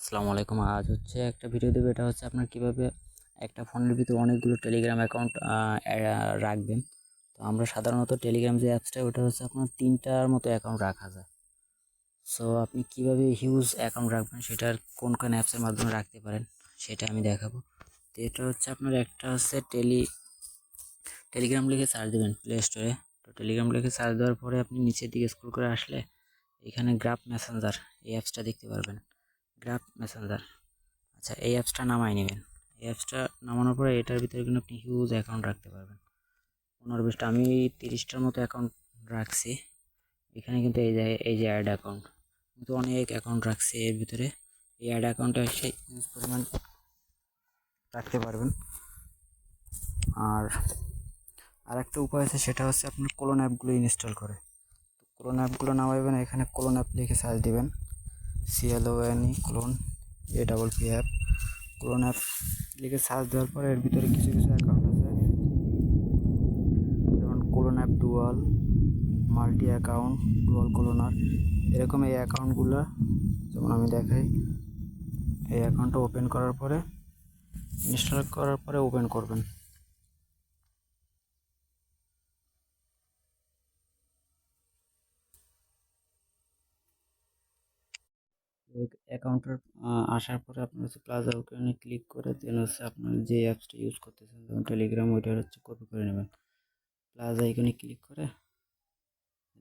আসসালামু আলাইকুম। আজ হচ্ছে একটা ভিডিও দেবো। এটা হচ্ছে আপনার কিভাবে একটা ফোনের ভিতরে অনেকগুলো টেলিগ্রাম অ্যাকাউন্ট রাখবেন। তো আমরা সাধারণত টেলিগ্রাম যে অ্যাপসটা, ওটা হচ্ছে আপনার 3টার মতো অ্যাকাউন্ট রাখা যায়। সো আপনি কিভাবে হিউজ অ্যাকাউন্ট রাখবেন, সেটার কোন কোন অ্যাপসের মাধ্যমে রাখতে পারেন সেটা আমি দেখাবো। তো এটা হচ্ছে আপনার একটা হচ্ছে টেলিগ্রাম লিখে সার্চ দেবেন প্লে স্টোরে। তো টেলিগ্রাম লিখে সার্চ দেওয়ার পরে আপনি নিচের দিকে স্ক্রল করে আসলে এখানে গ্রাফ মেসেঞ্জার এই অ্যাপসটা দেখতে পারবেন। গ্রাফ মেসেঞ্জার, আচ্ছা, এই অ্যাপসটা নামাই নেবেন। এই অ্যাপসটা নামানোর পরে এটার ভিতরে কিন্তু আপনি হিউজ অ্যাকাউন্ট রাখতে পারবেন। 15-20টা, আমি 30টার মতো অ্যাকাউন্ট রাখছি। এখানে কিন্তু এই যে অ্যাড অ্যাকাউন্ট, কিন্তু অনেক অ্যাকাউন্ট রাখছি এর ভিতরে। এই অ্যাড অ্যাকাউন্টে এসে হিউজ পরিমাণ রাখতে পারবেন। আর একটা উপায় আছে, সেটা হচ্ছে আপনার ক্লোন অ্যাপগুলো ইনস্টল করে। ক্লোন অ্যাপগুলো নামাবেন, এখানে ক্লোন অ্যাপ লিখে সার্চ দিবেন, CLONE clone APP app. Clone app লিখে সার্চ দেওয়ার পরে এর ভিতরে কিছু কিছু অ্যাকাউন্ট আছে, যেমন clone app dual, multi account, dual cloner, এরকম এই অ্যাকাউন্টগুলো যেমন আমি দেখাই। এই অ্যাকাউন্টটা ওপেন করার পরে, ইনস্টল করার পরে ওপেন করবেন। অ্যাকাউন্টের আসার পরে আপনার হচ্ছে প্লাস আইকনে ক্লিক করে দেন হচ্ছে আপনার যে অ্যাপসটা ইউজ করতেছেন, যেমন টেলিগ্রাম, ওইটার হচ্ছে কপি করে নেবেন। প্লাস আইকনে ক্লিক করে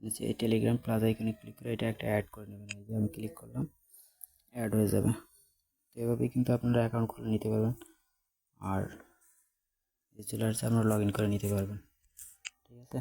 নিচে এই টেলিগ্রাম প্লাস আইকনে ক্লিক করে এটা একটা অ্যাড করে নেবেন। এই যে আমি ক্লিক করলাম, অ্যাড হয়ে যাবে। তো এভাবেই কিন্তু আপনারা অ্যাকাউন্ট খুলে নিতে পারবেন, আর চলে আসছে আপনারা লগ ইন করে নিতে পারবেন। ঠিক আছে।